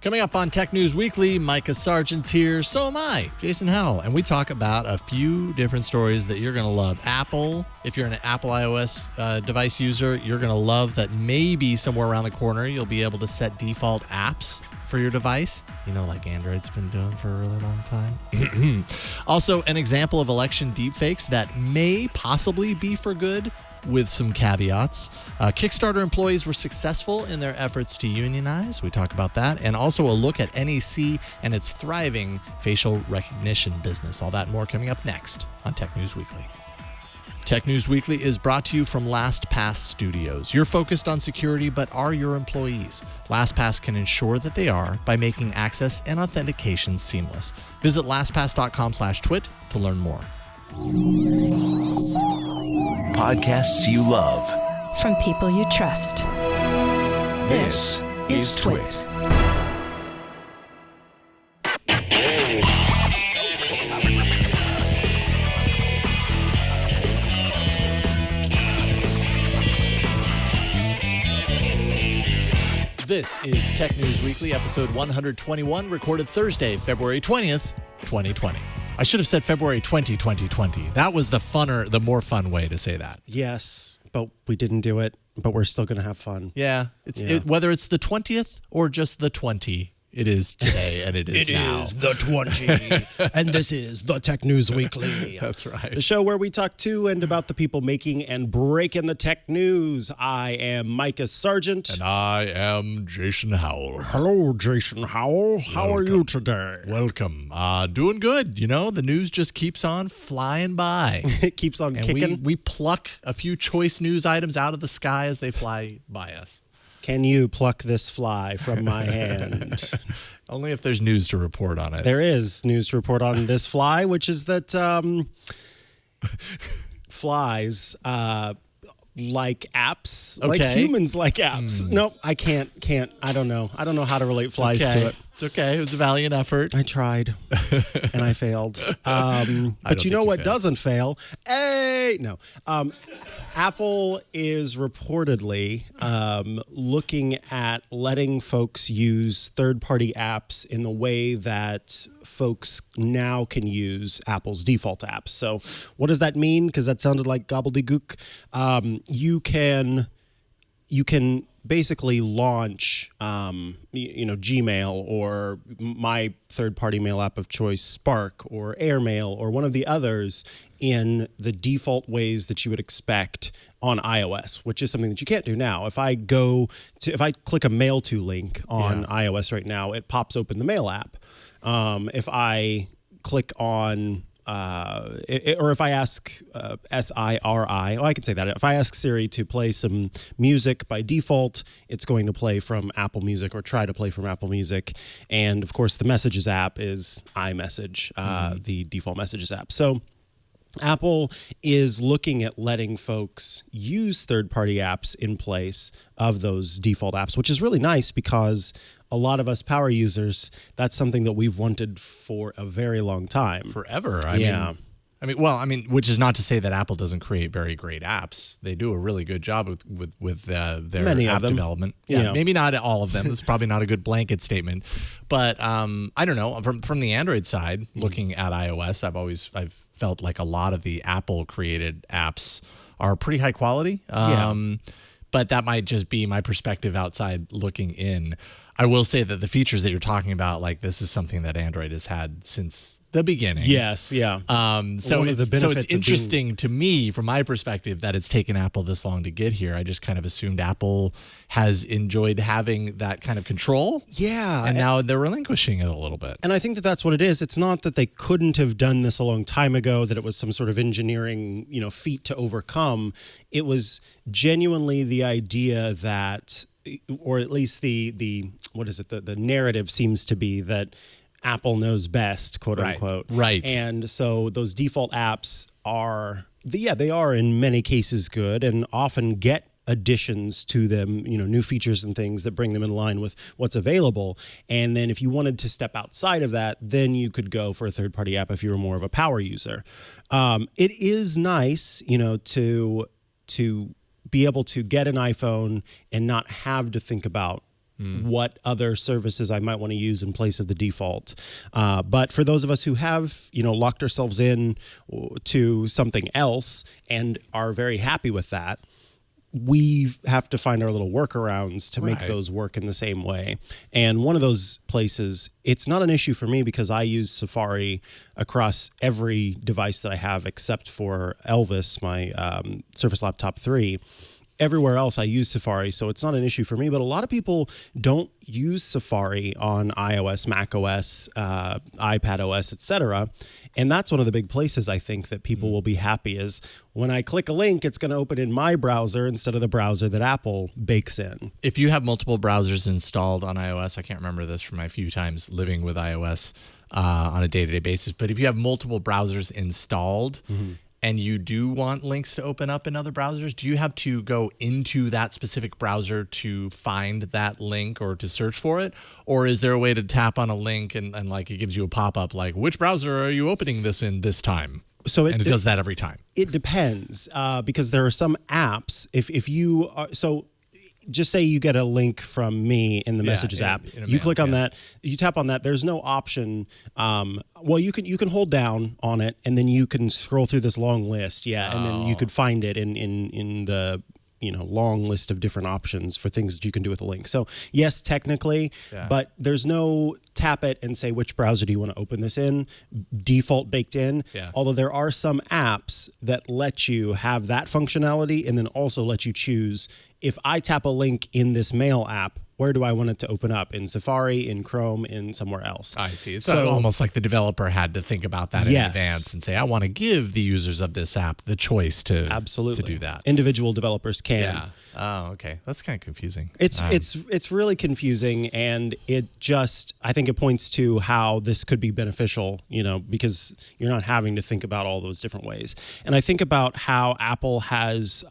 Coming up on Tech News Weekly, Mikah Sargent's here. So am I, Jason Howell. And we talk about a few different stories that you're going to love. Apple, if you're an Apple iOS device user, you're going to love that maybe somewhere around the corner you'll be able to set default apps for your device. You know, like Android's been doing for a really long time. Also, an example of election deepfakes that may possibly be for good, with some caveats. Kickstarter employees were successful in their efforts to unionize. We talk about that. And also a look at NEC and its thriving facial recognition business. All that and more coming up next on Tech News Weekly. Tech News Weekly is brought to you from LastPass Studios. You're focused on security, but are your employees? LastPass can ensure that they are by making access and authentication seamless. Visit lastpass.com/twit to learn more. Podcasts you love. From people you trust. This is Twit. This is Tech News Weekly, episode 121, recorded Thursday, February 20th, 2020. I should have said February 2020. That was the more fun way to say that. Yes, but we didn't do it, but we're still going to have fun. Yeah. Whether it's the 20th or just the 20, it is today and it is now. It is the 20, and this is the Tech News Weekly. That's right. The show where we talk to and about the people making and breaking the tech news. I am Mikah Sargent. And I am Jason Howell. Hello, Jason Howell. How are you today? Welcome. Doing good. You know, the news just keeps on flying by. It keeps on kicking. We pluck a few choice news items out of the sky as they fly by us. Can you pluck this fly from my hand? Only if there's news to report on it. There is news to report on this fly, which is that flies like apps, like humans like apps. Nope, I can't. I don't know how to relate flies to it. It's okay. It was a valiant effort. I tried, and I failed. But you know what doesn't fail? Apple is reportedly looking at letting folks use third-party apps in the way that folks now can use Apple's default apps. So what does that mean? Because that sounded like gobbledygook. You can basically launch, Gmail or my third-party mail app of choice, Spark or AirMail or one of the others in the default ways that you would expect on iOS, which is something that you can't do now. If I click a Mail To link on iOS right now, it pops open the Mail app. If I click on or if I ask Siri, I can say that. If I ask Siri to play some music by default, it's going to play from Apple Music or try to play from Apple Music. And of course, the Messages app is iMessage, the default Messages app. So Apple is looking at letting folks use third-party apps in place of those default apps, which is really nice because a lot of us power users, that's something that we've wanted for a very long time. Forever. I mean, which is not to say that Apple doesn't create very great apps. They do a really good job with their Many app of them. development. Yeah, maybe not all of them. That's probably not a good blanket statement. But I don't know. From the Android side, looking at iOS, I've felt like a lot of the Apple created apps are pretty high quality. But that might just be my perspective outside looking in. I will say that the features that you're talking about, like this is something that Android has had since the beginning. Yes, yeah. So it's interesting to me, from my perspective, that it's taken Apple this long to get here. I just kind of assumed Apple has enjoyed having that kind of control. Yeah. And now they're relinquishing it a little bit. And I think that that's what it is. It's not that they couldn't have done this a long time ago, that it was some sort of engineering, feat to overcome. It was genuinely the idea that, or at least the narrative seems to be that Apple knows best, quote unquote. Right. And so those default apps they are in many cases good and often get additions to them, new features and things that bring them in line with what's available. And then if you wanted to step outside of that, then you could go for a third-party app if you were more of a power user. It is nice, to be able to get an iPhone and not have to think about what other services I might want to use in place of the default. But for those of us who have, locked ourselves in to something else and are very happy with that, we have to find our little workarounds to make those work in the same way. And one of those places, it's not an issue for me because I use Safari across every device that I have except for Elvis, my Surface Laptop 3. Everywhere else I use Safari, so it's not an issue for me. But a lot of people don't use Safari on iOS, macOS, iPadOS, etc. And that's one of the big places I think that people will be happy is when I click a link, it's going to open in my browser instead of the browser that Apple bakes in. If you have multiple browsers installed on iOS, I can't remember this from my few times living with iOS on a day-to-day basis, but if you have multiple browsers installed, and you do want links to open up in other browsers, do you have to go into that specific browser to find that link or to search for it? Or is there a way to tap on a link and like it gives you a pop-up like, which browser are you opening this in this time? So it does that every time. It depends because there are some apps. If you are, so just say you get a link from me in the Messages app. You click on that. You tap on that. There's no option. Well, you can hold down on it, and then you can scroll through this long list. And then you could find it in the long list of different options for things that you can do with a link. So yes, technically, but there's no tap it and say which browser do you want to open this in, default baked in. Although there are some apps that let you have that functionality and then also let you choose if I tap a link in this Mail app, where do I want it to open up? In Safari, in Chrome, in somewhere else? I see. It's almost like the developer had to think about that in advance and say, I want to give the users of this app the choice to do that. Individual developers can. Yeah. Oh, okay. That's kind of confusing. It's really confusing, and I think it points to how this could be beneficial, because you're not having to think about all those different ways. And I think about how Apple has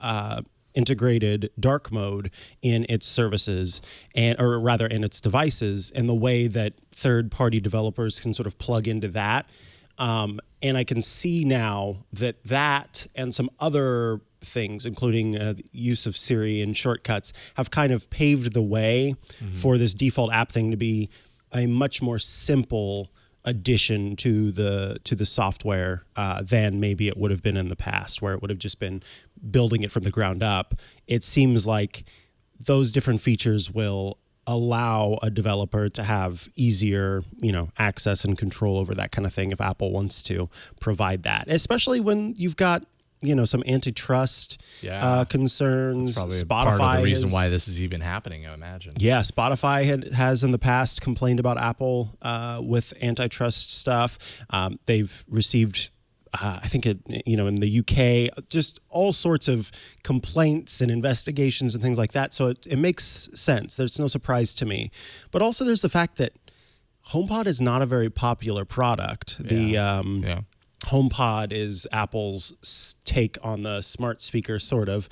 integrated dark mode in its services or rather in its devices, and the way that third-party developers can sort of plug into that. And I can see now that and some other things, including the use of Siri and shortcuts, have kind of paved the way for this default app thing to be a much more simple addition to the software than maybe it would have been in the past, where it would have just been building it from the ground up. It seems like those different features will allow a developer to have easier, access and control over that kind of thing if Apple wants to provide that, especially when you've got some antitrust concerns. That's probably part of the reason why this is even happening, I imagine. Yeah, Spotify has in the past complained about Apple with antitrust stuff. They've received, I think in the UK, just all sorts of complaints and investigations and things like that. So it makes sense. There's no surprise to me. But also there's the fact that HomePod is not a very popular product. HomePod is Apple's take on the smart speaker, sort of,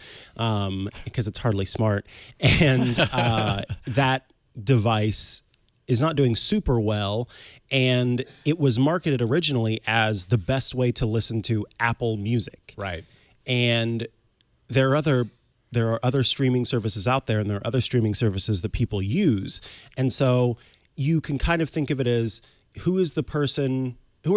because it's hardly smart. And that device is not doing super well. And it was marketed originally as the best way to listen to Apple Music. Right. And there are other streaming services out there, and there are other streaming services that people use. And so you can kind of think of it as who are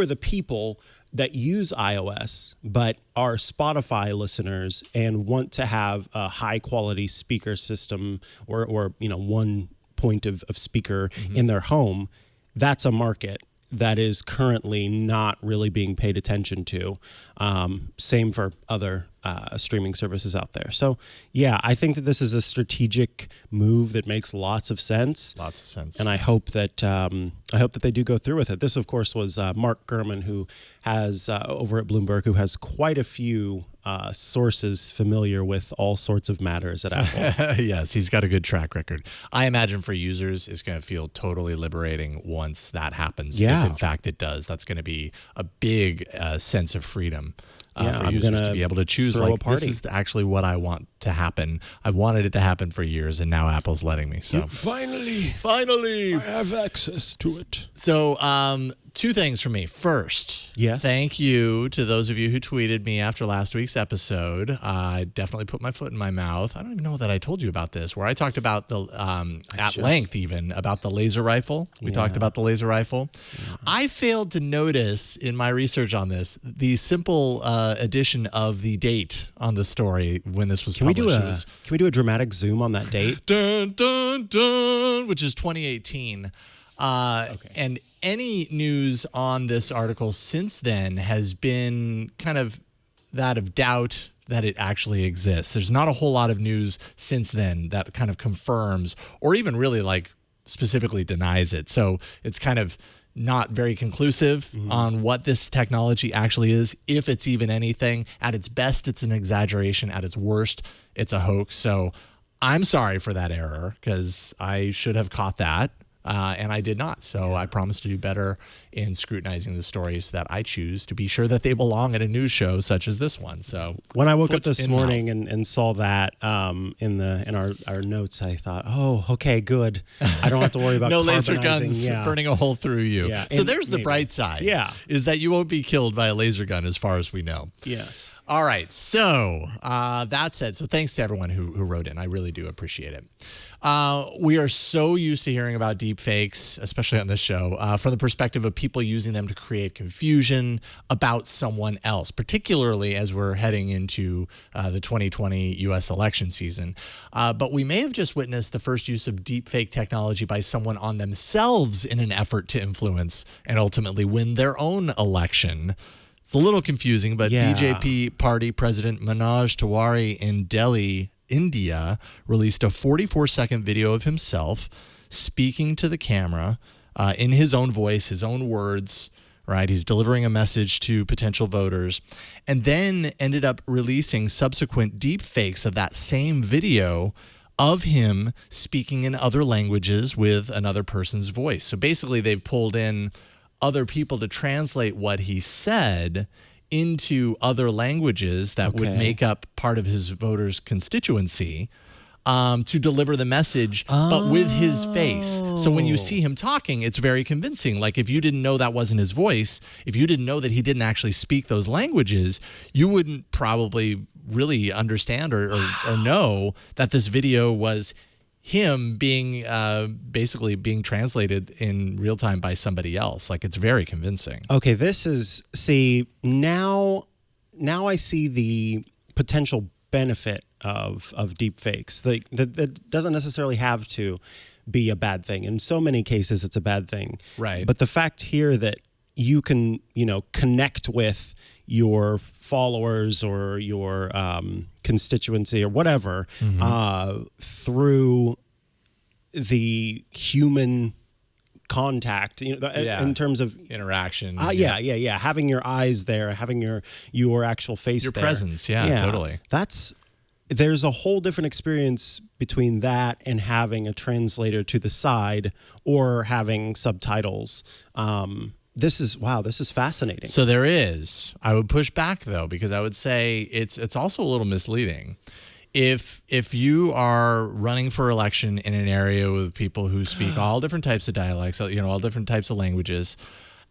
the people that use iOS but are Spotify listeners and want to have a high quality speaker system or one point of speaker in their home. That's a market that is currently not really being paid attention to. Same for other streaming services out there. So yeah, I think that this is a strategic move that makes lots of sense. And I hope that they do go through with it. This, of course, was Mark Gurman, who has over at Bloomberg, who has quite a few sources familiar with all sorts of matters at Apple. Yes, he's got a good track record. I imagine for users, it's going to feel totally liberating once that happens. Yeah. If in fact it does, that's going to be a big sense of freedom for users to be able to choose. Like, this is actually what I want to happen. I've wanted it to happen for years, and now Apple's letting me. So finally, I have access to it. So Two things from me. First, Yes. thank you to those of you who tweeted me after last week's episode. I definitely put my foot in my mouth. I don't even know that I told you about this, where I talked about the, length even, about the laser rifle. We talked about the laser rifle. Yeah. I failed to notice in my research on this, the simple addition of the date on the story when this was published. Can we do a dramatic zoom on that date? Dun, dun, dun, which is 2018. And any news on this article since then has been kind of that of doubt that it actually exists. There's not a whole lot of news since then that kind of confirms or even really like specifically denies it. So it's kind of not very conclusive on what this technology actually is, if it's even anything. At its best, it's an exaggeration. At its worst, it's a hoax. So I'm sorry for that error because I should have caught that. And I did not. So I promise to do better in scrutinizing the stories that I choose to be sure that they belong at a news show such as this one. So when I woke up this morning and saw that in our notes, I thought, oh, okay, good. I don't have to worry about no laser guns burning a hole through you. Yeah. So there's the bright side. Yeah. Is that you won't be killed by a laser gun as far as we know. Yes. All right. So that said, so thanks to everyone who wrote in. I really do appreciate it. We are so used to hearing about deep fakes, especially on this show, from the perspective of people using them to create confusion about someone else, particularly as we're heading into the 2020 U.S. election season. But we may have just witnessed the first use of deep fake technology by someone on themselves in an effort to influence and ultimately win their own election. It's a little confusing, but BJP party president Manoj Tiwari in Delhi, India, released a 44-second video of himself speaking to the camera in his own voice, his own words, right? He's delivering a message to potential voters, and then ended up releasing subsequent deep fakes of that same video of him speaking in other languages with another person's voice. So basically, they've pulled in other people to translate what he said into other languages that would make up part of his voters' constituency to deliver the message, but with his face. So when you see him talking, it's very convincing. Like if you didn't know that wasn't his voice, if you didn't know that he didn't actually speak those languages, you wouldn't probably really understand or know that this video was him being basically being translated in real time by somebody else. Like it's very convincing. Okay, now I see the potential benefit of deep fakes. That doesn't necessarily have to be a bad thing. In so many cases, it's a bad thing. Right. But the fact here that you can, connect with your followers or your constituency or whatever through the human contact, in terms of interaction. Having your eyes there, having your actual face your there. Presence. Yeah, totally. There's a whole different experience between that and having a translator to the side or having subtitles. This is fascinating. So there is. I would push back though, because I would say it's also a little misleading. If you are running for election in an area with people who speak all different types of dialects, all different types of languages,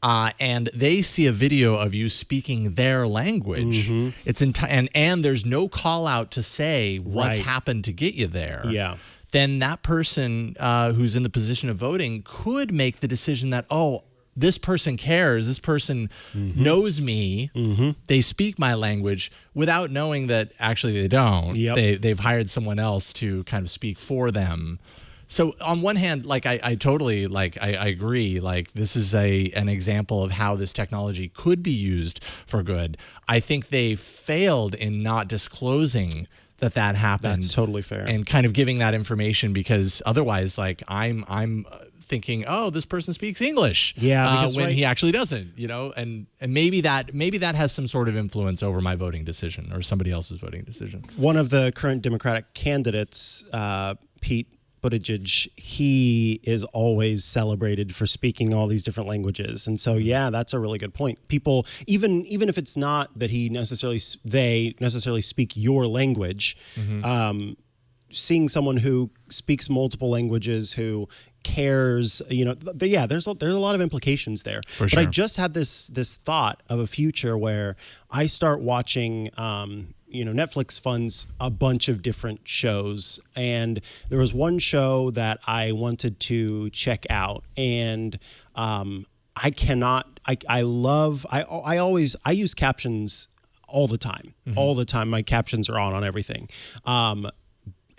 and they see a video of you speaking their language, it's and there's no call out to say what's happened to get you there. Yeah. Then that person who's in the position of voting could make the decision that, this person cares. This person knows me. They speak my language without knowing that actually they don't. Yep. They've hired someone else to kind of speak for them. So on one hand, like I totally I agree. Like this is an example of how this technology could be used for good. I think they failed in not disclosing that happened. That's totally fair. And kind of giving that information, because otherwise, like I'm thinking, this person speaks English. Yeah, when he actually doesn't, and maybe that has some sort of influence over my voting decision or somebody else's voting decision. One of the current Democratic candidates, Pete Buttigieg, he is always celebrated for speaking all these different languages. And so, that's a really good point. People, even if it's not that they necessarily speak your language, seeing someone who speaks multiple languages, who cares, there's a lot of implications there. For but sure. I just had this thought of a future where I start watching, Netflix funds a bunch of different shows, and there was one show that I wanted to check out, and I use captions all the time. All the time, my captions are on everything.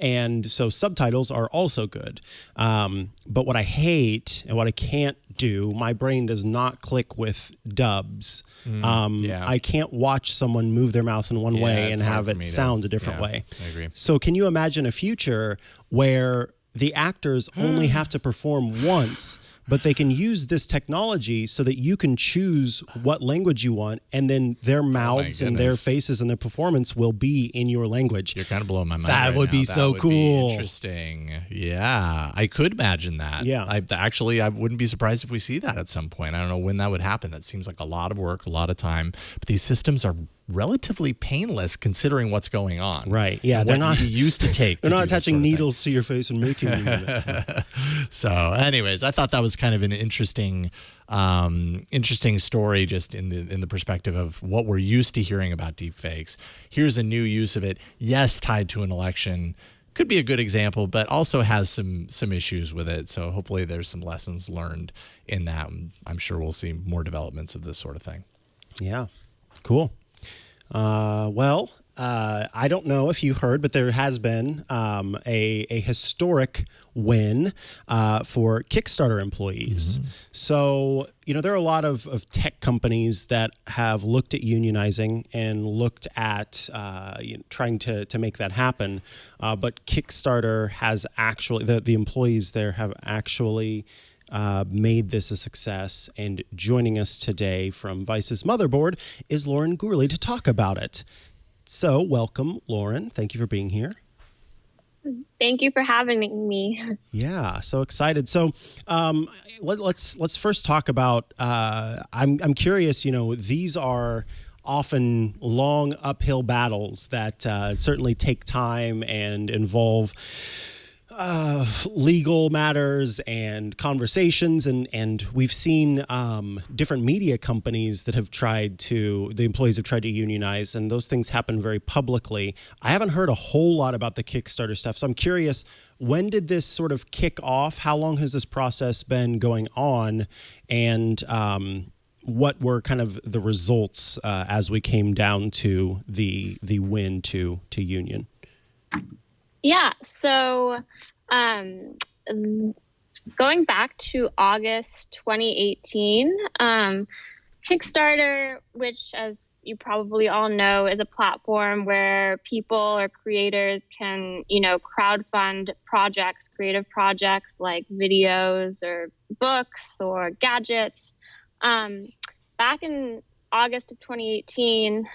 And so subtitles are also good. But what I hate and what I can't do, my brain does not click with dubs. I can't watch someone move their mouth in one way and have it sound a different way. I agree. So can you imagine a future where the actors only have to perform once, but they can use this technology so that you can choose what language you want, and then their mouths and their faces and their performance will be in your language. You're kind of blowing my mind. That right would now. be so Be cool. Interesting. Yeah, I could imagine that. Yeah. I wouldn't be surprised if we see that at some point. I don't know when that would happen. That seems like a lot of work, a lot of time. But these systems are relatively painless considering what's going on. Right. Yeah. They're not used to take. They're not attaching needles to your face and making you. So, anyways, I thought that was kind of an interesting story, just in the perspective of what we're used to hearing about deepfakes. Here's a new use of it. Yes, tied to an election. Could be a good example, but also has some issues with it. So hopefully there's some lessons learned in that. I'm sure we'll see more developments of this sort of thing. Yeah. Cool. I don't know if you heard, but there has been a historic win for Kickstarter employees. So, there are a lot of tech companies that have looked at unionizing and looked at trying to make that happen. But Kickstarter has actually, the employees there have actually made this a success. And joining us today from Vice's Motherboard is Lauren Gurley to talk about it. So welcome, Lauren. Thank you for being here. Thank you for having me. Yeah, so excited. So let's first talk about, I'm curious, these are often long uphill battles that certainly take time and involve legal matters and conversations, and we've seen different media companies that the employees have tried to unionize, and those things happen very publicly. I haven't heard a whole lot about the Kickstarter stuff, so I'm curious, when did this sort of kick off? How long has this process been going on? And what were kind of the results as we came down to the win to union? Yeah, so going back to August 2018, Kickstarter, which, as you probably all know, is a platform where people or creators can, crowdfund projects, creative projects like videos or books or gadgets. Back in August of 2018,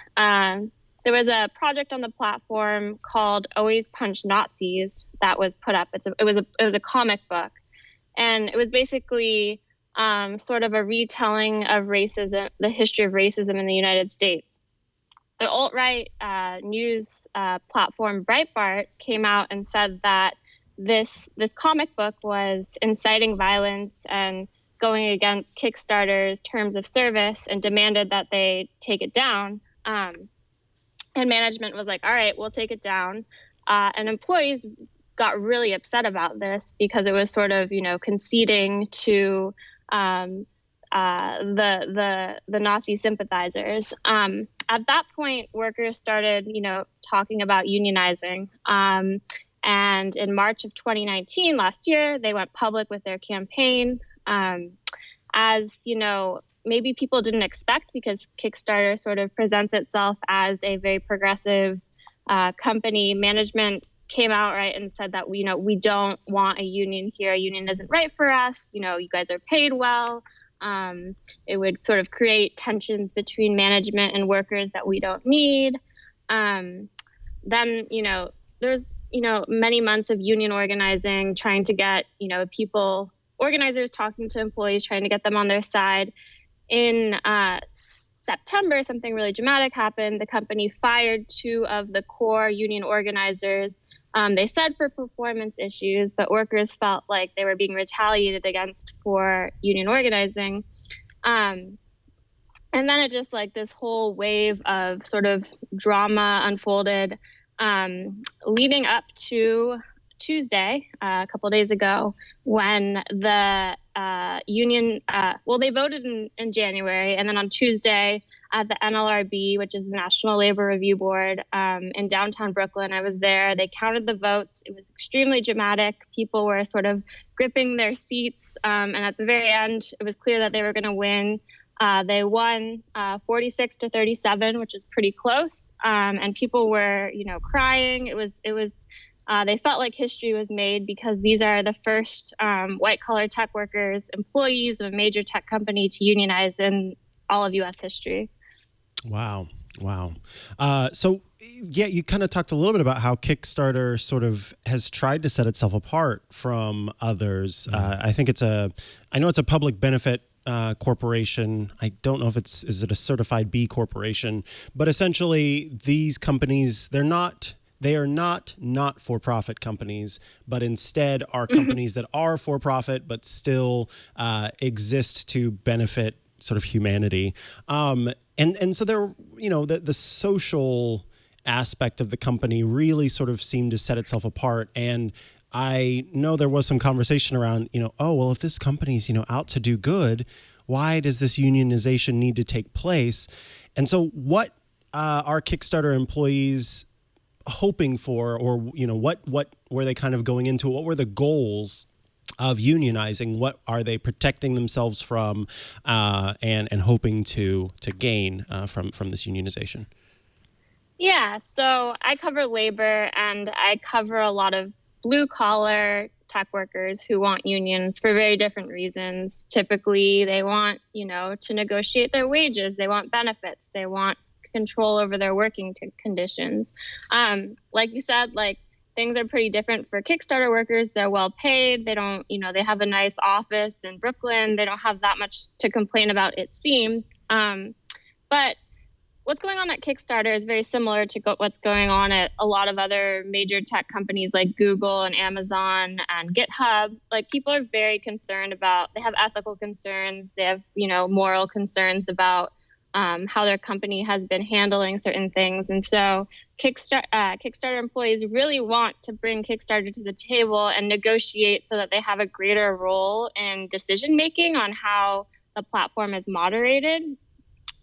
there was a project on the platform called Always Punch Nazis that was put up. It was a comic book, and it was basically sort of a retelling of racism, the history of racism in the United States. The alt-right news platform Breitbart came out and said that this comic book was inciting violence and going against Kickstarter's terms of service, and demanded that they take it down. And management was like, all right, we'll take it down. And employees got really upset about this because it was sort of, conceding to the Nazi sympathizers. At that point, workers started, talking about unionizing. And in March of 2019, last year, they went public with their campaign. As maybe people didn't expect, because Kickstarter sort of presents itself as a very progressive company. Management came out and said that we don't want a union here. A union isn't right for us. You guys are paid well. It would sort of create tensions between management and workers that we don't need. Then there's many months of union organizing, trying to get organizers talking to employees, trying to get them on their side. In September, something really dramatic happened. The company fired 2 of the core union organizers They said for performance issues, but workers felt like they were being retaliated against for union organizing. And then it just like this whole wave of sort of drama unfolded, leading up to Tuesday, a couple of days ago, when the union, they voted in January, and then on Tuesday at the NLRB, which is the National Labor Review Board, in downtown Brooklyn, I was there. They counted the votes. It was extremely dramatic. People were sort of gripping their seats, and at the very end, it was clear that they were going to win. They won 46 to 37, which is pretty close. And people were, crying. It was. They felt like history was made because these are the first white-collar tech workers, employees of a major tech company to unionize in all of U.S. history. Wow. So, you kind of talked a little bit about how Kickstarter sort of has tried to set itself apart from others. I think I know it's a public benefit corporation. I don't know if is it a certified B corporation, but essentially these companies, they are not for-profit companies, but instead are companies that are for-profit, but still exist to benefit sort of humanity. And so they're, the social aspect of the company really sort of seemed to set itself apart. And I know there was some conversation around, if this company's, out to do good, why does this unionization need to take place? And so what are Kickstarter employees hoping for, or, what were they kind of going into? What were the goals of unionizing? What are they protecting themselves from and hoping to gain from this unionization? Yeah, so I cover labor, and I cover a lot of blue-collar tech workers who want unions for very different reasons. Typically, they want, to negotiate their wages. They want benefits. They want control over their working conditions. Like you said, things are pretty different for Kickstarter workers. They're well paid. They don't, they have a nice office in Brooklyn. They don't have that much to complain about, it seems. But what's going on at Kickstarter is very similar to what's going on at a lot of other major tech companies like Google and Amazon and GitHub. People are very concerned they have ethical concerns. They have, moral concerns about how their company has been handling certain things. And so Kickstarter employees really want to bring Kickstarter to the table and negotiate so that they have a greater role in decision-making on how the platform is moderated,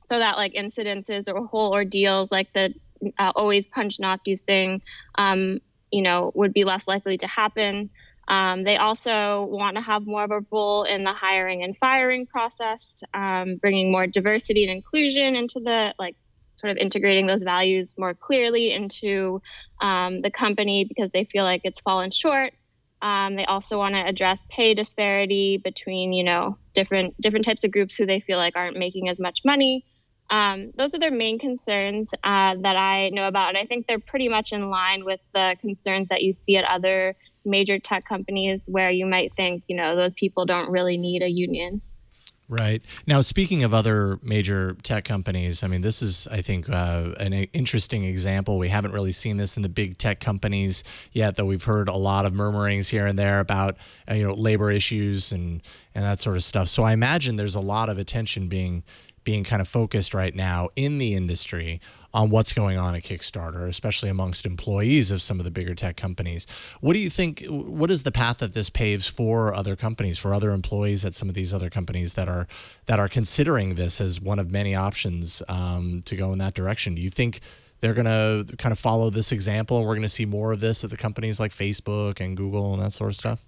so that incidences or whole ordeals like the always punch Nazis thing, would be less likely to happen. They also want to have more of a role in the hiring and firing process, bringing more diversity and inclusion into the sort of integrating those values more clearly into the company because they feel like it's fallen short. They also want to address pay disparity between, different types of groups who they feel like aren't making as much money. Those are their main concerns that I know about. And I think they're pretty much in line with the concerns that you see at other major tech companies where you might think, those people don't really need a union. Right. Now, speaking of other major tech companies, this is, I think, an interesting example. We haven't really seen this in the big tech companies yet, though we've heard a lot of murmurings here and there about, labor issues and that sort of stuff. So I imagine there's a lot of attention being kind of focused right now in the industry on what's going on at Kickstarter, especially amongst employees of some of the bigger tech companies. What do you think, what is the path that this paves for other companies, for other employees at some of these other companies that are considering this as one of many options to go in that direction? Do you think they're going to kind of follow this example and we're going to see more of this at the companies like Facebook and Google and that sort of stuff?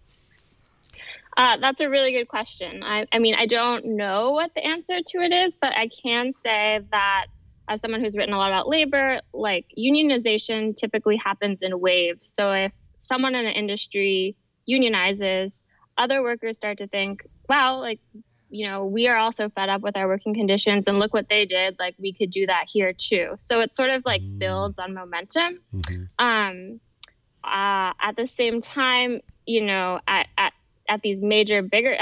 That's a really good question. I don't know what the answer to it is, but I can say that as someone who's written a lot about labor, unionization typically happens in waves. So if someone in an industry unionizes, other workers start to think, wow, we are also fed up with our working conditions and look what they did. We could do that here too. So it sort of builds on momentum. Mm-hmm. At the same time, at these bigger,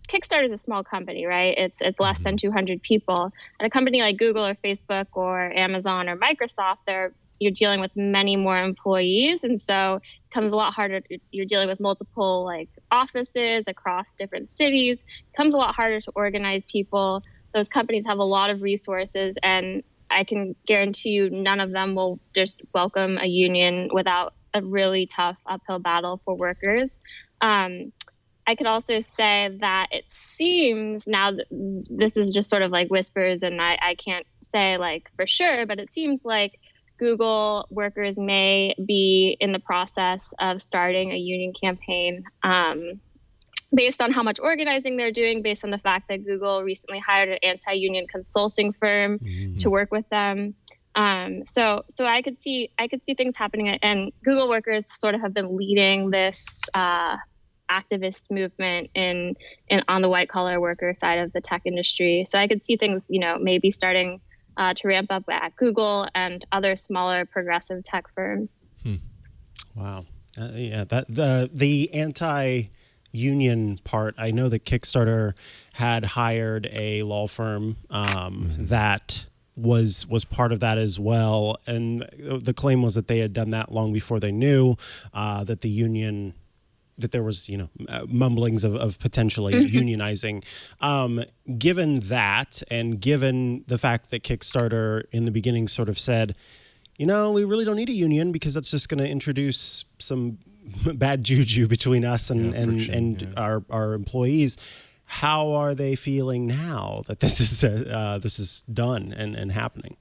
Kickstarter is a small company, right? It's less than 200 people. At a company like Google or Facebook or Amazon or Microsoft, they're you're dealing with many more employees. And so it becomes a lot harder. You're dealing with multiple like offices across different cities. It becomes a lot harder to organize people. Those companies have a lot of resources, and I can guarantee you none of them will just welcome a union without a really tough uphill battle for workers. I could also say that it seems now that this is just sort of like whispers, and I can't say like for sure, but it seems like Google workers may be in the process of starting a union campaign based on how much organizing they're doing, based on the fact that Google recently hired an anti-union consulting firm to work with them. So I could see things happening, and Google workers sort of have been leading this activist movement in on the white collar worker side of the tech industry. So I could see things, maybe starting to ramp up at Google and other smaller progressive tech firms. Wow. That the anti-union part, I know that Kickstarter had hired a law firm that was part of that as well. And the claim was that they had done that long before they knew that the union, that there was, mumblings of potentially unionizing. Given that, and given the fact that Kickstarter in the beginning sort of said, we really don't need a union because that's just going to introduce some bad juju between us and our employees. How are they feeling now that this is done and happening?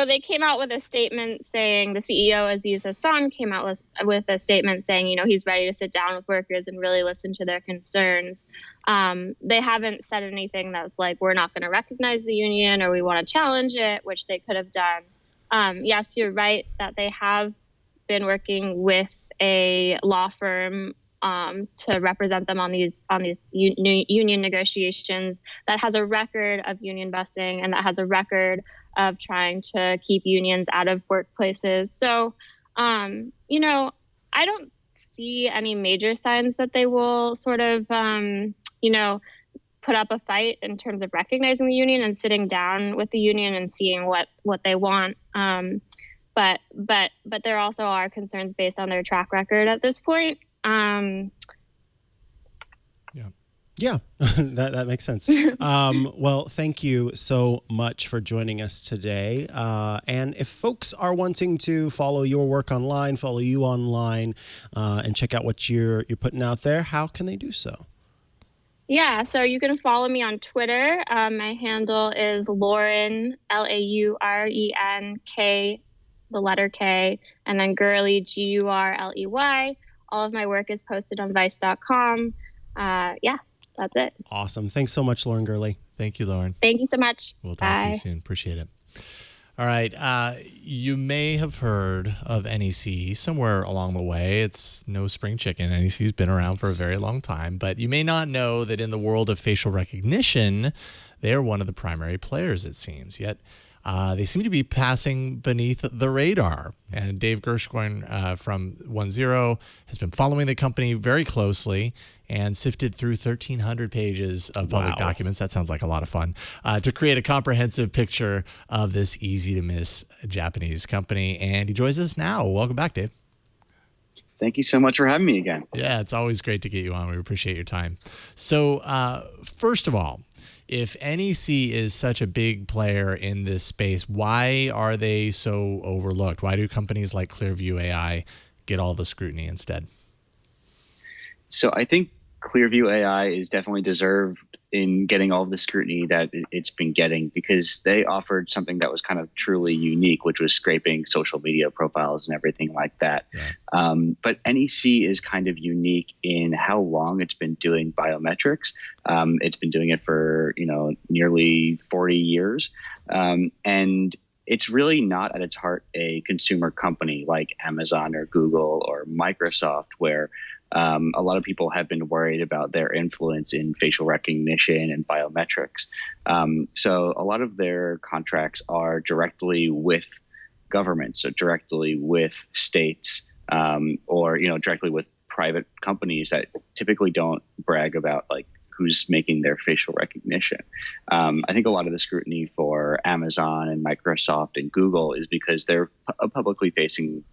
They came out with a statement saying, the CEO, Aziz Hassan, came out with a statement saying, he's ready to sit down with workers and really listen to their concerns. They haven't said anything that's like, we're not going to recognize the union or we want to challenge it, which they could have done. Yes, you're right that they have been working with a law firm to represent them on these union negotiations that has a record of union busting and that has a record of trying to keep unions out of workplaces. So, I don't see any major signs that they will sort of, put up a fight in terms of recognizing the union and sitting down with the union and seeing what they want. But there also are concerns based on their track record at this point. Yeah, that makes sense. Well, thank you so much for joining us today. And if folks are wanting to follow your work online, follow you online, and check out what you're putting out there, how can they do so? Yeah, so you can follow me on Twitter. My handle is Lauren, Lauren K, the letter K, and then Gurley, Gurley. All of my work is posted on Vice.com. That's it. Awesome. Thanks so much, Lauren Gurley. Thank you, Lauren. Thank you so much. We'll talk to you soon. Appreciate it. All right. You may have heard of NEC somewhere along the way. It's no spring chicken. NEC's been around for a very long time, but you may not know that in the world of facial recognition, they are one of the primary players, it seems. Yet they seem to be passing beneath the radar. And Dave Gershgorn from OneZero has been following the company very closely and sifted through 1,300 pages of public documents. That sounds like a lot of fun, to create a comprehensive picture of this easy-to-miss Japanese company. And he joins us now. Welcome back, Dave. Thank you so much for having me again. Yeah, it's always great to get you on. We appreciate your time. So first of all, if NEC is such a big player in this space, why are they so overlooked? Why do companies like Clearview AI get all the scrutiny instead? So I think Clearview AI is definitely deserved in getting all of the scrutiny that it's been getting, because they offered something that was kind of truly unique, which was scraping social media profiles and everything like that. Yeah. But NEC is kind of unique in how long it's been doing biometrics. It's been doing it for, nearly 40 years. And it's really not at its heart a consumer company like Amazon or Google or Microsoft, where a lot of people have been worried about their influence in facial recognition and biometrics. So a lot of their contracts are directly with governments, so directly with states, or directly with private companies that typically don't brag about like who's making their facial recognition. I think a lot of the scrutiny for Amazon and Microsoft and Google is because they're publicly facing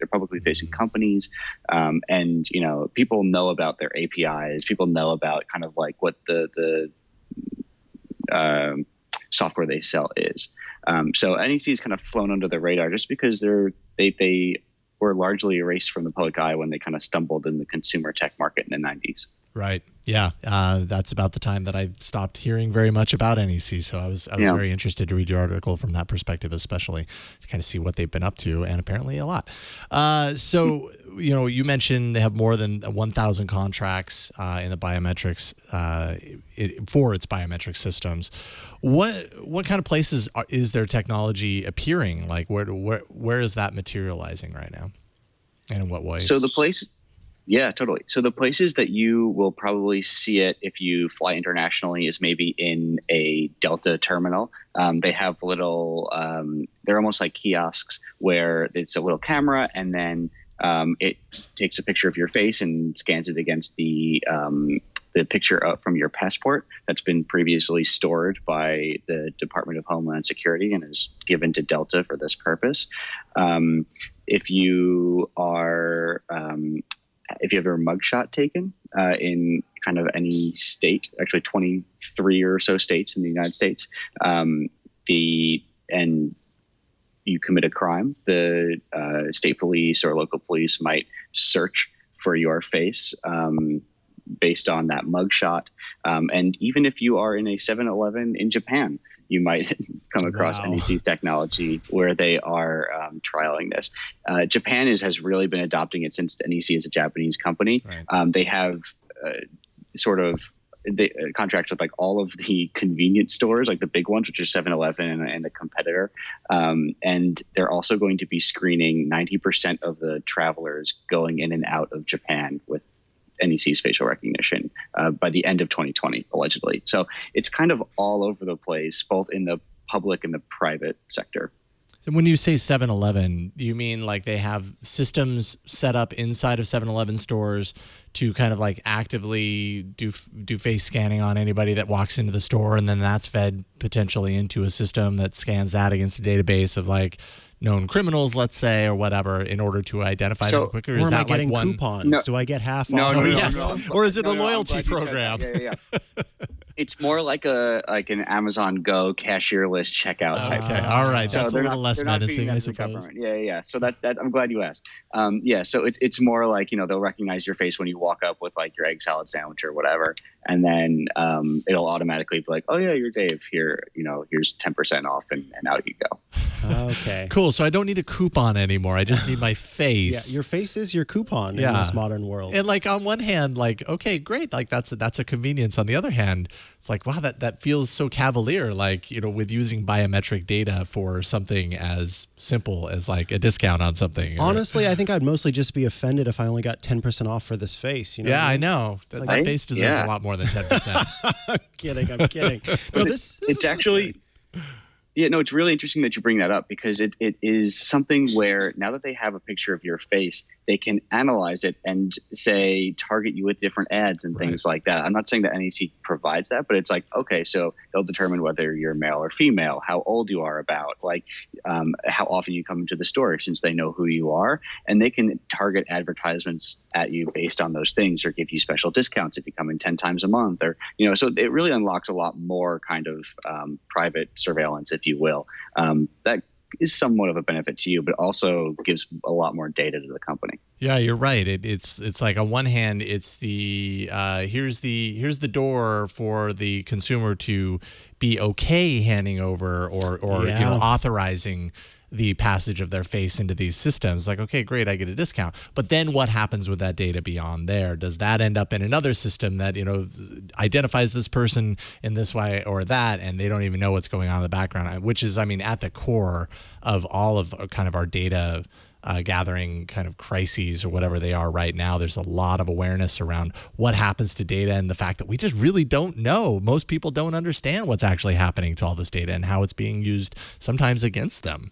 companies, and people know about their APIs. People know about kind of like what the software they sell is. So NEC has kind of flown under the radar just because they were largely erased from the public eye when they kind of stumbled in the consumer tech market in the 90s. Right. Yeah. That's about the time that I stopped hearing very much about NEC. So I was very interested to read your article from that perspective, especially to kind of see what they've been up to, and apparently a lot. So, you mentioned they have more than 1,000 contracts in the biometrics for its biometric systems. What kind of places is their technology appearing? Like where is that materializing right now, and in what ways? So yeah, totally. So the places that you will probably see it if you fly internationally is maybe in a Delta terminal. They have they're almost like kiosks where it's a little camera, and then it takes a picture of your face and scans it against the picture up from your passport that's been previously stored by the Department of Homeland Security and is given to Delta for this purpose. If you have your mugshot taken in kind of any state, actually 23 or so states in the United States, and you commit a crime, the state police or local police might search for your face based on that mugshot. And even if you are in a 7-Eleven in Japan, you might come across NEC's technology where they are trialing this. Japan has really been adopting it since NEC is a Japanese company. Right. They have contracts with like all of the convenience stores, like the big ones, which are 7-Eleven and the competitor. And they're also going to be screening 90% of the travelers going in and out of Japan with NEC's facial recognition by the end of 2020, allegedly. So it's kind of all over the place, both in the public and the private sector. So when you say 7-Eleven, do you mean like they have systems set up inside of 7-Eleven stores to kind of like actively do face scanning on anybody that walks into the store, and then that's fed potentially into a system that scans that against a database of like known criminals, let's say, or whatever, in order to identify them quicker? Or am I getting coupons? No. Do I get half off? No. Or is it a loyalty program? Yeah. It's more like an Amazon Go cashierless checkout type thing. All right. That's a little less menacing, I suppose. Yeah. So that I'm glad you asked. So it's more like, they'll recognize your face when you walk up with like your egg salad sandwich or whatever. And then it'll automatically be like, oh yeah, you're Dave. Here, here's 10% off, and out you go. Okay. Cool. So I don't need a coupon anymore. I just need my face. Yeah, your face is your coupon in this modern world. And like on one hand, like, okay, great. Like that's a convenience. On the other hand, it's like, wow, that feels so cavalier, like, with using biometric data for something as simple as like a discount on something. Honestly, I think I'd mostly just be offended if I only got 10% off for this face. Yeah, I know. That face deserves a lot more than 10%. I'm kidding. No, it's actually... Yeah, no, it's really interesting that you bring that up, because it is something where now that they have a picture of your face, they can analyze it and say target you with different ads and things like that. I'm not saying that NEC provides that, but it's like, okay, so they'll determine whether you're male or female, how old you are, about like how often you come into the store, since they know who you are, and they can target advertisements at you based on those things, or give you special discounts if you come in 10 times a month, or so it really unlocks a lot more kind of private surveillance, if you will. That is somewhat of a benefit to you, but also gives a lot more data to the company. Yeah, you're right. It's like on one hand, it's the here's the door for the consumer to be okay handing over or authorizing the passage of their face into these systems. Like, okay, great, I get a discount. But then what happens with that data beyond there? Does that end up in another system that, identifies this person in this way or that, and they don't even know what's going on in the background, which is, at the core of all of kind of our data gathering kind of crises or whatever they are right now. There's a lot of awareness around what happens to data, and the fact that we just really don't know. Most people don't understand what's actually happening to all this data and how it's being used sometimes against them.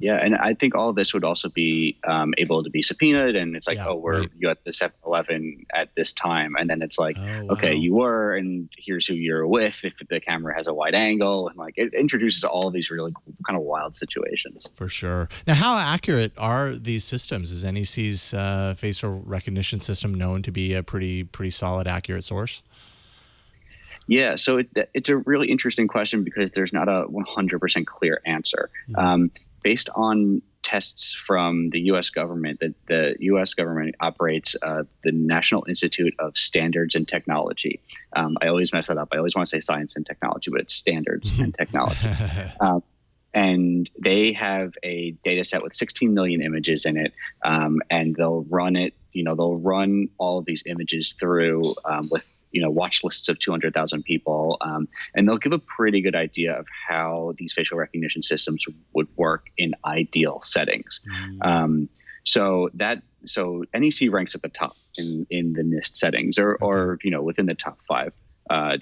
Yeah, and I think all of this would also be able to be subpoenaed, and it's like, you at the 7-Eleven at this time, and then it's like, okay, you were, and here's who you're with if the camera has a wide angle, and like it introduces all of these really kind of wild situations. For sure. Now, how accurate are these systems? Is NEC's facial recognition system known to be a pretty solid, accurate source? Yeah, so it's a really interesting question because there's not a 100% clear answer. Based on tests from the U.S. government, the U.S. government operates the National Institute of Standards and Technology. I always mess that up. I always want to say science and technology, but it's standards and technology. And they have a data set with 16 million images in it, and they'll run it. They'll run all of these images through with watch lists of 200,000 people, and they'll give a pretty good idea of how these facial recognition systems would work in ideal settings. So NEC ranks at the top in the NIST settings, or within the top 5,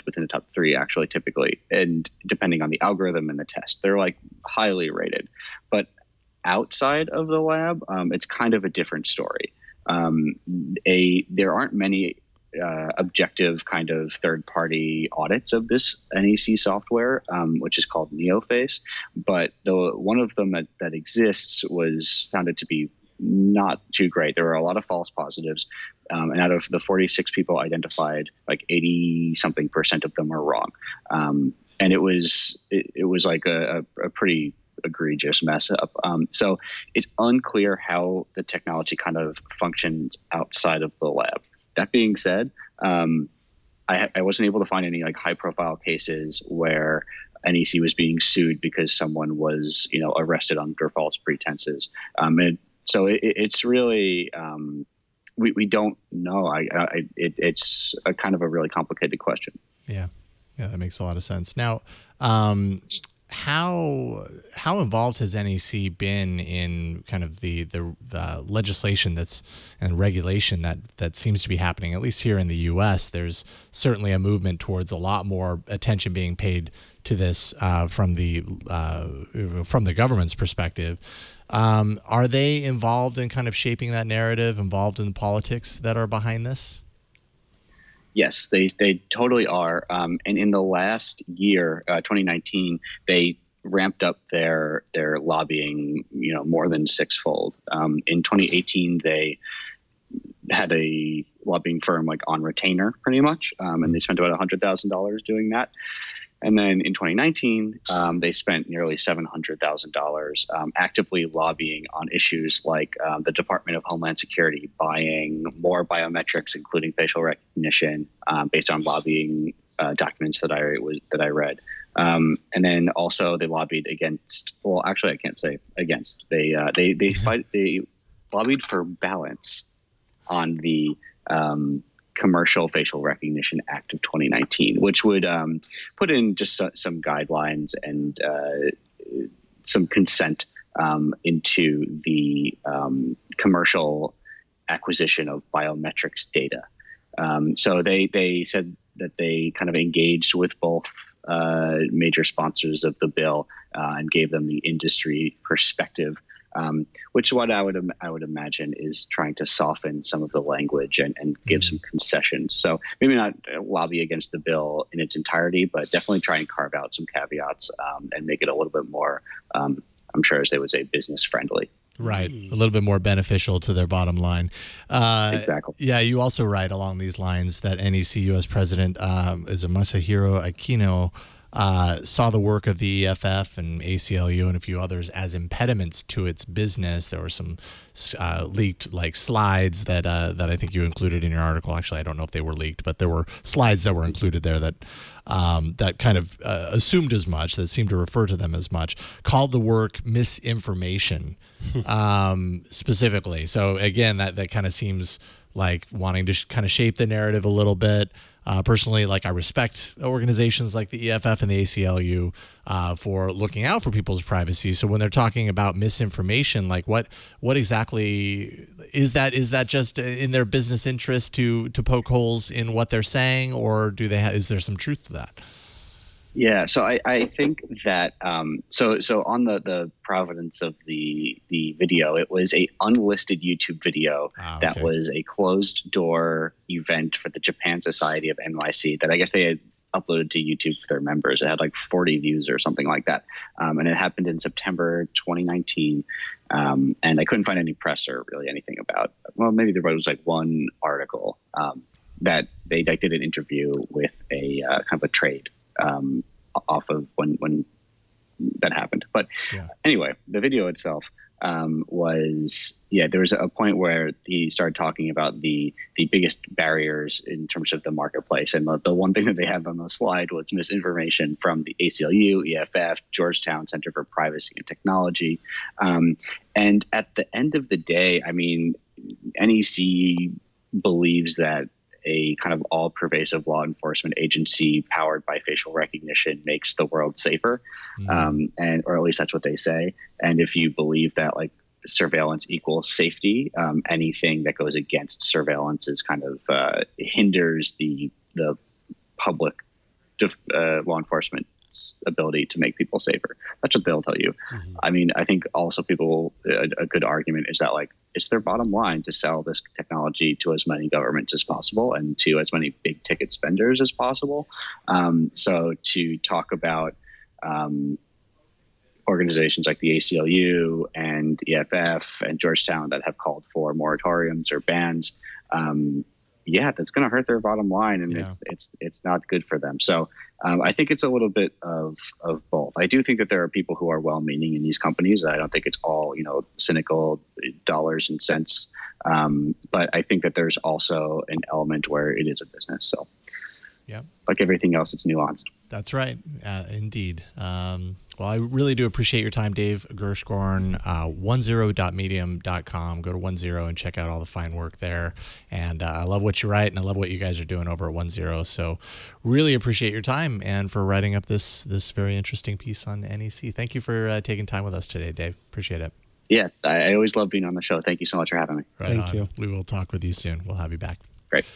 within the top 3 actually typically, and depending on the algorithm and the test, they're like highly rated. But outside of the lab, it's kind of a different story. There aren't many objective kind of third-party audits of this NEC software, which is called NeoFace. But one of them that exists was found to be not too great. There were a lot of false positives, and out of the 46 people identified, like 80-something% of them are wrong. And it was like a pretty egregious mess up. So it's unclear how the technology kind of functions outside of the lab. That being said, I wasn't able to find any like high-profile cases where NEC was being sued because someone was, arrested under false pretenses. And so it's really we don't know. It's a kind of a really complicated question. Yeah, that makes a lot of sense. Now, how involved has NEC been in kind of the legislation and regulation that seems to be happening, at least here in the U.S.? There's certainly a movement towards a lot more attention being paid to this from the government's perspective. Are they involved in kind of shaping that narrative, involved in the politics that are behind this? Yes, they totally are. And in the last year, 2019, they ramped up their lobbying, more than sixfold. In 2018, they had a lobbying firm like on retainer, pretty much, and they spent about $100,000 doing that. And then in 2019, they spent nearly $700,000 actively lobbying on issues like the Department of Homeland Security buying more biometrics, including facial recognition, based on lobbying documents that I read. And then also they lobbied against. Well, actually, I can't say against. They lobbied for balance on the Commercial Facial Recognition Act of 2019, which would put in just some guidelines and some consent into the commercial acquisition of biometrics data. So they said that they kind of engaged with both major sponsors of the bill and gave them the industry perspective. Which what I would imagine is trying to soften some of the language and give some concessions. So maybe not lobby against the bill in its entirety, but definitely try and carve out some caveats and make it a little bit more, I'm sure as they would say, business friendly. Right. A little bit more beneficial to their bottom line. Exactly. Yeah, you also write along these lines that NEC U.S. President is a Masahiro Akino saw the work of the EFF and ACLU and a few others as impediments to its business. There were some leaked like slides that I think you included in your article. Actually, I don't know if they were leaked, but there were slides that were included there that kind of assumed as much, that seemed to refer to them as much, called the work misinformation specifically. So again, that kind of seems like wanting to kind of shape the narrative a little bit. Personally, like I respect organizations like the EFF and the ACLU for looking out for people's privacy. So when they're talking about misinformation, like what exactly is that? Is that just in their business interest to poke holes in what they're saying, or is there some truth to that? Yeah, so I think that so on the provenance of the video, it was a unlisted YouTube video that was a closed door event for the Japan Society of NYC that I guess they had uploaded to YouTube for their members. It had like 40 views or something like that, and it happened in September 2019. And I couldn't find any press or really anything about. Well, maybe there was like one article that they did an interview with a kind of a trade. Off of when that happened. But anyway, the video itself was, there was a point where he started talking about the biggest barriers in terms of the marketplace. And the one thing that they had on the slide was misinformation from the ACLU, EFF, Georgetown Center for Privacy and Technology. And at the end of the day, I mean, NEC believes that a kind of all-pervasive law enforcement agency powered by facial recognition makes the world safer, and or at least that's what they say. And if you believe that like surveillance equals safety, anything that goes against surveillance is kind of hinders the public law enforcement ability to make people safer. That's what they'll tell you. I mean, I think also a good argument is that like it's their bottom line to sell this technology to as many governments as possible and to as many big ticket spenders as possible. So to talk about organizations like the ACLU and EFF and Georgetown that have called for moratoriums or bans, that's going to hurt their bottom line, and it's not good for them. So I think it's a little bit of both. I do think that there are people who are well-meaning in these companies. I don't think it's all cynical dollars and cents, but I think that there's also an element where it is a business. So like everything else, it's nuanced. That's right. Indeed. Well, I really do appreciate your time, Dave Gershgorn. OneZero.medium.com. Go to OneZero and check out all the fine work there. And I love what you write, and I love what you guys are doing over at OneZero. So really appreciate your time and for writing up this very interesting piece on NEC. Thank you for taking time with us today, Dave. Appreciate it. Yeah, I always love being on the show. Thank you so much for having me. Thank you. We will talk with you soon. We'll have you back. Great.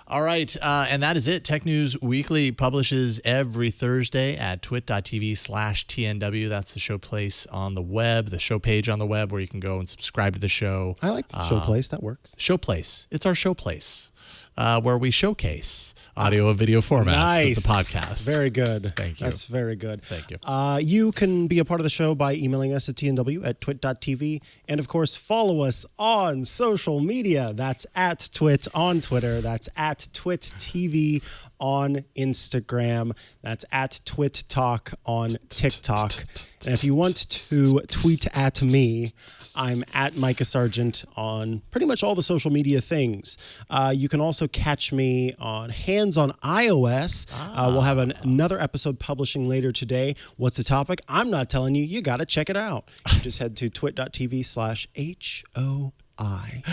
All right, and that is it. Tech News Weekly publishes every Thursday at twit.tv/TNW. That's the show place on the web, the show page on the web where you can go and subscribe to the show. I like show place. That works. Show place. It's our show place where we showcase audio and video formats of the podcast. Very good. Thank you. That's very good. Thank you. You can be a part of the show by emailing us at tnw@twit.tv. And, of course, follow us on social media. That's at Twit on Twitter. That's at TwitTV on Instagram. That's at Twit Talk on TikTok. And if you want to tweet at me, I'm at Mikah Sargent on pretty much all the social media things. You can also catch me on Hands on iOS. We'll have another episode publishing later today. What's the topic? I'm not telling you. You got to check it out. You just head to twit.tv/HOI.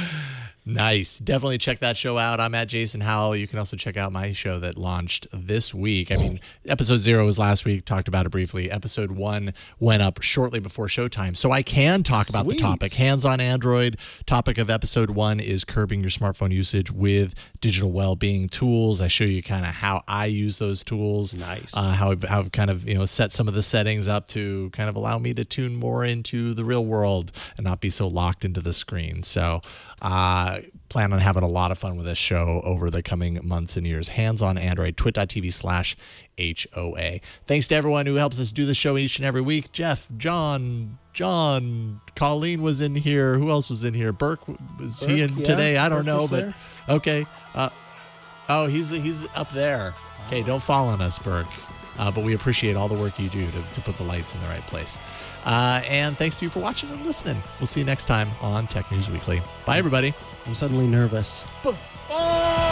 Nice. Definitely check that show out. I'm at Jason Howell. You can also check out my show that launched this week. I mean, episode 0 was last week. Talked about it briefly. Episode 1 went up shortly before showtime. So I can talk about the topic. Hands on Android. Topic of episode 1 is curbing your smartphone usage with digital well-being tools. I show you kind of how I use those tools. Nice. How I've kind of set some of the settings up to kind of allow me to tune more into the real world and not be so locked into the screen. So plan on having a lot of fun with this show over the coming months and years. Hands on Android, twit.tv/HOA. Thanks to everyone who helps us do the show each and every week. Jeff, John, Colleen was in here. Who else was in here? Burke, was he in today? I don't know, but okay. He's up there. Okay, don't fall on us, Burke. But we appreciate all the work you do to put the lights in the right place. And thanks to you for watching and listening. We'll see you next time on Tech News Weekly. Bye, everybody. I'm suddenly nervous. Oh!